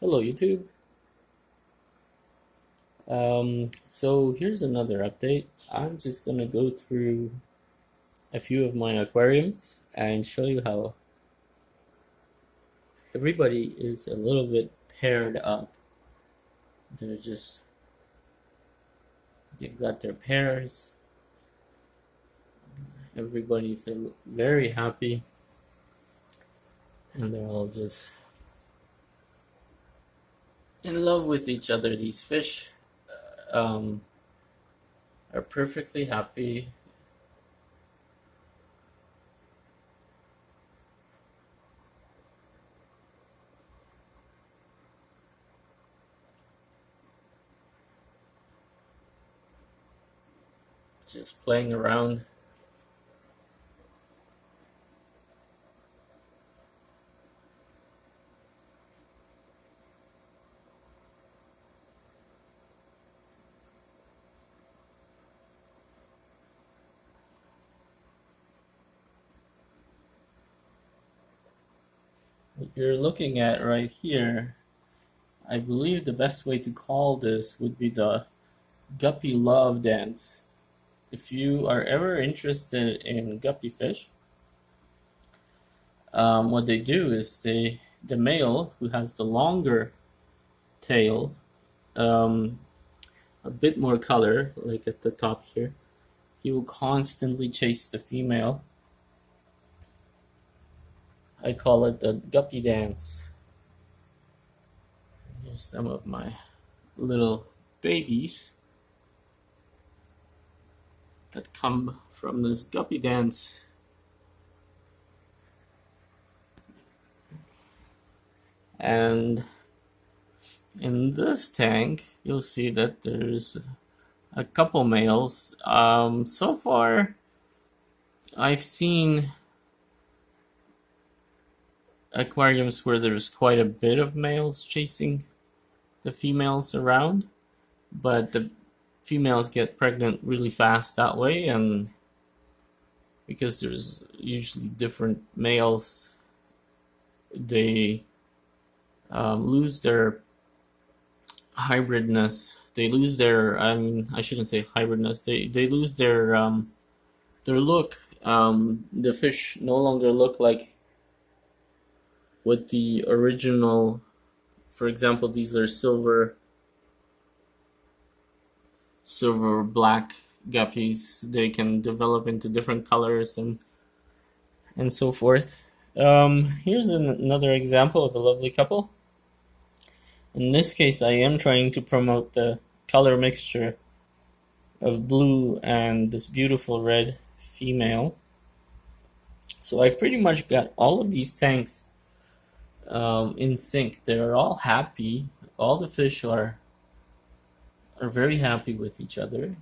Hello YouTube. So here's another update. I'm just gonna go through a few of my aquariums and show you how everybody is a little bit paired up. They've got their pairs. Everybody's very happy, and they're all just in love with each other. These fish are perfectly happy. Just playing around. What you're looking at right here, I believe the best way to call this would be the Guppy Love Dance. If you are ever interested in guppy fish, what they do is the male, who has the longer tail, a bit more color, like at the top here, he will constantly chase the female. I call it the Guppy Dance. Here's some of my little babies that come from this Guppy Dance. And in this tank, you'll see that there's a couple males. So far, I've seen aquariums where there's quite a bit of males chasing the females around, but the females get pregnant really fast that way, and because there's usually different males, they lose their hybridness. They lose their, I shouldn't say hybridness. They lose their look. The fish no longer look like what the original. For example, these are silver black guppies. They can develop into different colors and so forth. Here's another example of a lovely couple. In this case, I am trying to promote the color mixture of blue and this beautiful red female. So I've pretty much got all of these tanks in sync. They're all happy. All the fish are very happy with each other.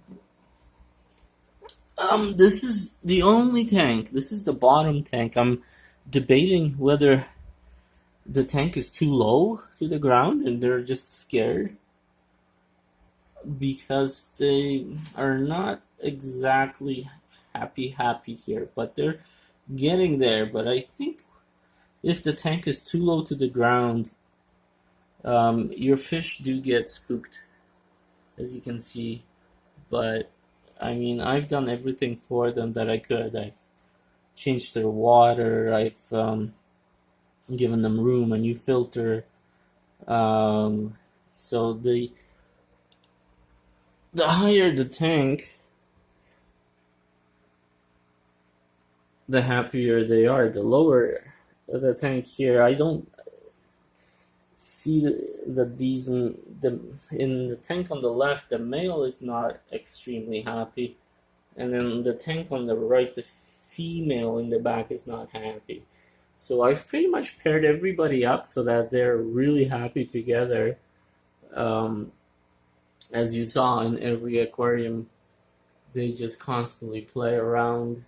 This is the only tank. This is the bottom tank. I'm debating whether the tank is too low to the ground and they're just scared because they are not exactly happy here, but they're getting there. But I think if the tank is too low to the ground, your fish do get spooked, as you can see. But I mean, I've done everything for them that I could. I've changed their water. I've given them room, a new filter. So the higher the tank, the happier they are. The lower the tank here, I don't see that these in the tank on the left, the male is not extremely happy, and then the tank on the right, the female in the back is not happy. So I've pretty much paired everybody up so that they're really happy together. As you saw in every aquarium, they just constantly play around,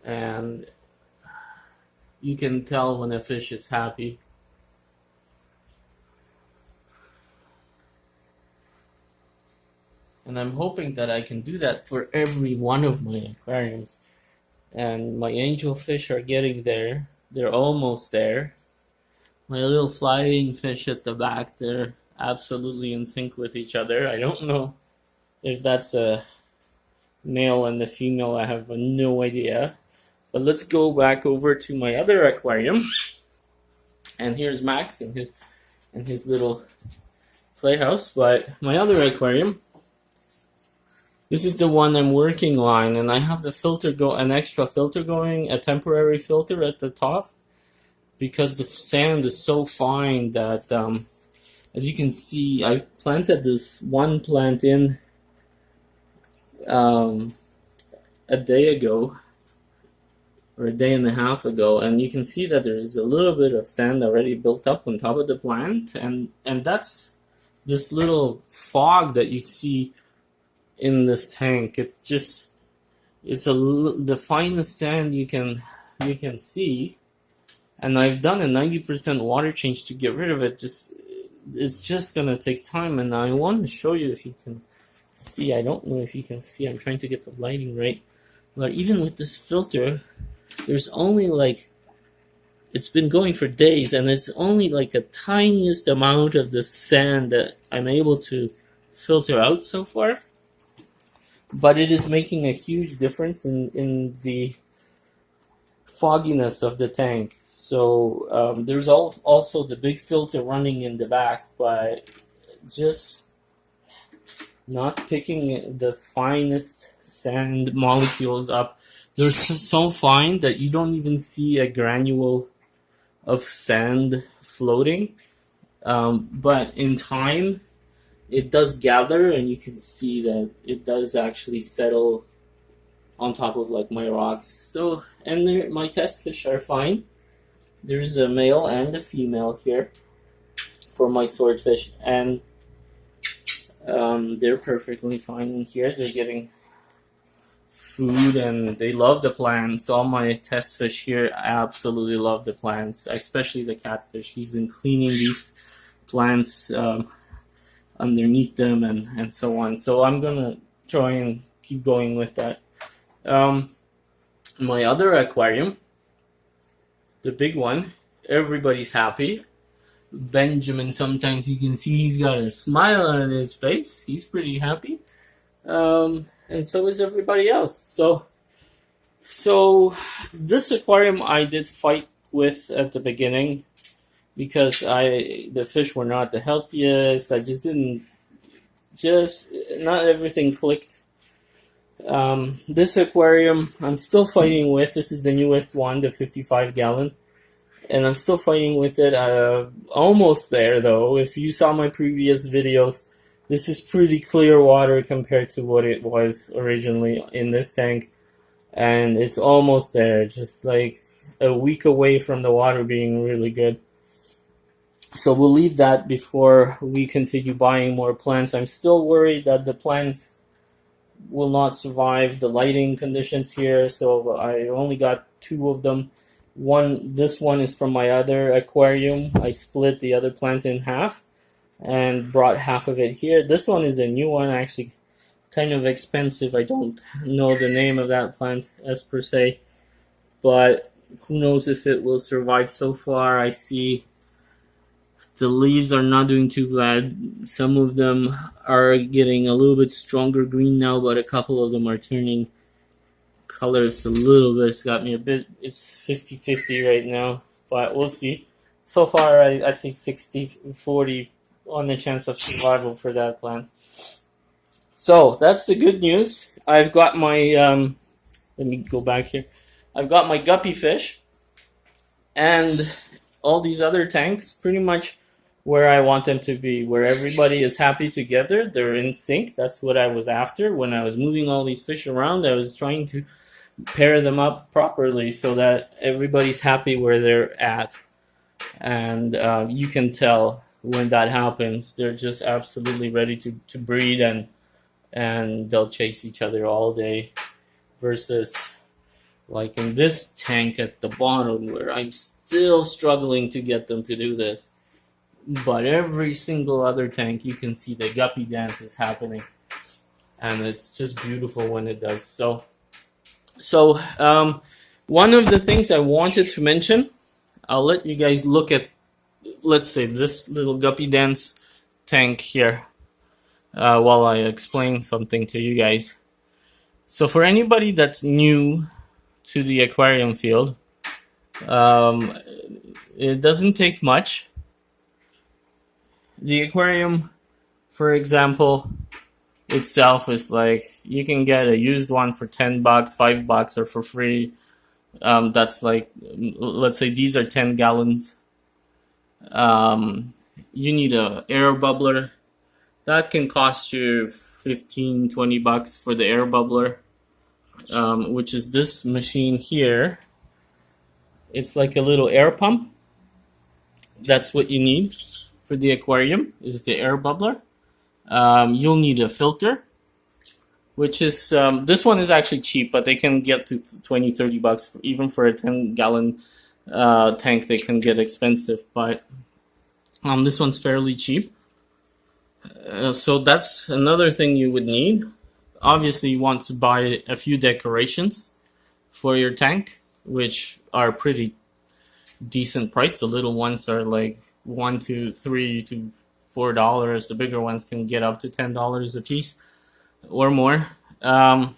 and you can tell when a fish is happy. And I'm hoping that I can do that for every one of my aquariums. And my angelfish are getting there. They're almost there. My little flying fish at the back, they're absolutely in sync with each other. I don't know if that's a male and the female, I have no idea. But let's go back over to my other aquarium. And here's Max in his little playhouse. But my other aquarium, this is the one I'm working on, and I have the filter an extra filter going, a temporary filter at the top, because the sand is so fine that, as you can see, I planted this one plant in a day ago, or a day and a half ago, and you can see that there's a little bit of sand already built up on top of the plant, and that's this little fog that you see in this tank. It's the finest sand you can see, and I've done a 90% water change to get rid of it. It's just gonna take time, and I want to show you if you can see. I don't know if you can see. I'm trying to get the lighting right, but even with this filter, there's only like, it's been going for days, and it's only like the tiniest amount of the sand that I'm able to filter out so far. But it is making a huge difference in the fogginess of the tank. So there's also the big filter running in the back, but just not picking the finest sand molecules up. They're so fine that you don't even see a granule of sand floating. But in time, it does gather, and you can see that it does actually settle on top of like my rocks. So, and my test fish are fine. There's a male and a female here for my swordfish, and they're perfectly fine in here. They're getting food and they love the plants. All my test fish here absolutely love the plants, especially the catfish. He's been cleaning these plants underneath them and so on. So I'm gonna try and keep going with that. My other aquarium, the big one, everybody's happy. Benjamin, sometimes you can see he's got a smile on his face. He's pretty happy. And so is everybody else. So this aquarium I did fight with at the beginning, because the fish were not the healthiest. I not everything clicked. This aquarium I'm still fighting with. This is the newest one, the 55 gallon. And I'm still fighting with it. Almost there though. If you saw my previous videos, this is pretty clear water compared to what it was originally in this tank. And it's almost there, just like a week away from the water being really good. So we'll leave that before we continue buying more plants. I'm still worried that the plants will not survive the lighting conditions here, so I only got 2 of them. This one is from my other aquarium. I split the other plant in half and brought half of it here. This one is a new one, actually kind of expensive. I don't know the name of that plant as per se, but who knows if it will survive. So far I see the leaves are not doing too bad. Some of them are getting a little bit stronger green now, but a couple of them are turning colors a little bit. It's got me a bit, it's 50-50 right now, but we'll see. So far I'd say 60-40 on the chance of survival for that plant. So that's the good news. I've got my let me go back here. I've got my guppy fish and all these other tanks pretty much where I want them to be, where everybody is happy together. They're in sync. That's what I was after when I was moving all these fish around. I was trying to pair them up properly so that everybody's happy where they're at. And you can tell when that happens. They're just absolutely ready to breed, and they'll chase each other all day, versus like in this tank at the bottom where I'm still struggling to get them to do this. But every single other tank, you can see the guppy dance is happening, and it's just beautiful when it does. So one of the things I wanted to mention, I'll let you guys look at let's say this little Guppy Dance tank here, while I explain something to you guys. So for anybody that's new to the aquarium field, it doesn't take much. The aquarium, for example, itself is like, you can get a used one for $10, $5, or for free. That's like, let's say these are 10 gallons. You need a air bubbler. That can cost you $15, $20 for the air bubbler, which is this machine here. It's like a little air pump. That's what you need for the aquarium, is the air bubbler. You'll need a filter, which is, this one is actually cheap, but they can get to $20, $30 even for a 10-gallon tank. They can get expensive, but this one's fairly cheap. So that's another thing you would need. Obviously, you want to buy a few decorations for your tank, which are pretty decent price. The little ones are like $1 to $3 to $4. The bigger ones can get up to $10 a piece or more. And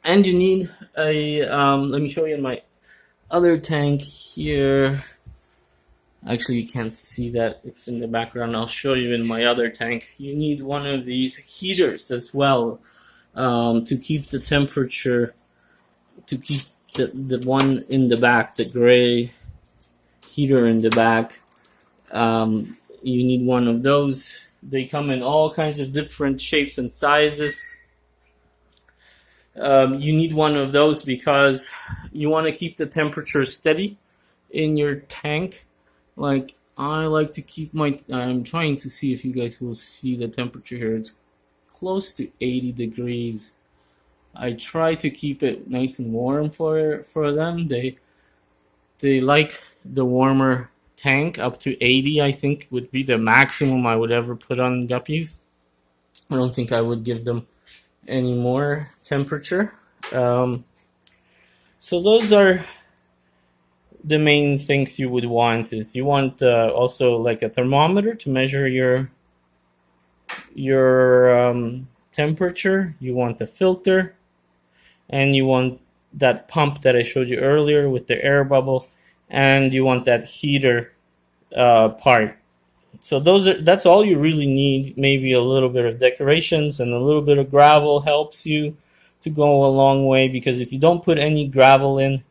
you need a, let me show you in my other tank here. Actually, you can't see that, it's in the background. I'll show you in my other tank. You need one of these heaters as well, to keep the temperature, to keep the one in the back, the gray heater in the back. You need one of those. They come in all kinds of different shapes and sizes. You need one of those because you want to keep the temperature steady in your tank. Like, I like to keep my, I'm trying to see if you guys will see the temperature here. It's close to 80 degrees. I try to keep it nice and warm for them. They like the warmer tank. Up to 80, I think, would be the maximum I would ever put on guppies. I don't think I would give them any more temperature. So those are the main things you would want. Is you want also like a thermometer to measure your temperature. You want a filter, and you want that pump that I showed you earlier with the air bubble, and you want that heater part. So that's all you really need. Maybe a little bit of decorations and a little bit of gravel helps you to go a long way, because if you don't put any gravel in,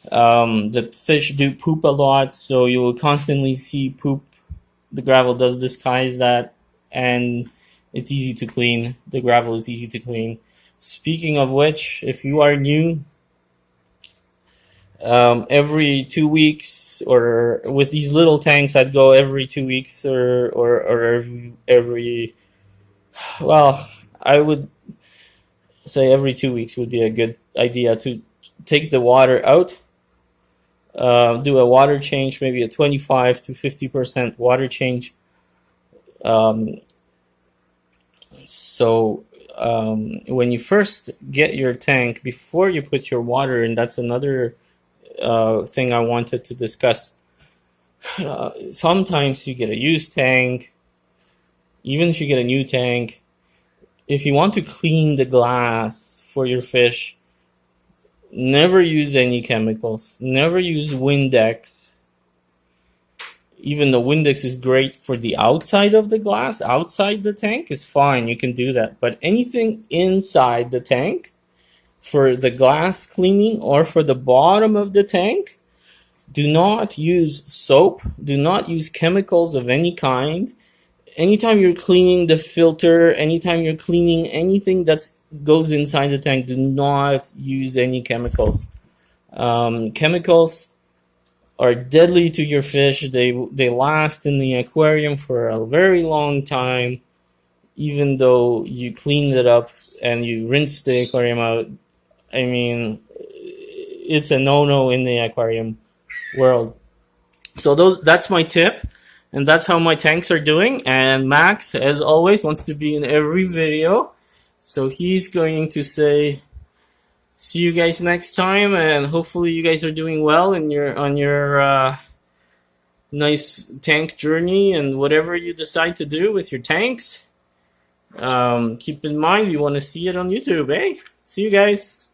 the fish do poop a lot, so you will constantly see poop. The gravel does disguise that, and it's easy to clean. The gravel is easy to clean. Speaking of which, if you are new, every 2 weeks, or with these little tanks, I'd go every 2 weeks, or every well, I would say every 2 weeks would be a good idea to take the water out. Do a water change, maybe a 25 to 50% water change. When you first get your tank, before you put your water in, that's another thing I wanted to discuss. Sometimes you get a used tank, even if you get a new tank, if you want to clean the glass for your fish, never use any chemicals. Never use Windex. Even though Windex is great for the outside of the glass, outside the tank is fine. You can do that. But anything inside the tank, for the glass cleaning or for the bottom of the tank, do not use soap. Do not use chemicals of any kind. Anytime you're cleaning the filter, anytime you're cleaning anything that goes inside the tank, do not use any chemicals. Chemicals are deadly to your fish. They last in the aquarium for a very long time, even though you cleaned it up and you rinsed the aquarium out. I mean, it's a no-no in the aquarium world. So that's my tip, and that's how my tanks are doing. And Max, as always, wants to be in every video, so he's going to say, see you guys next time, and hopefully you guys are doing well on your nice tank journey, and whatever you decide to do with your tanks, keep in mind you want to see it on YouTube, eh? See you guys.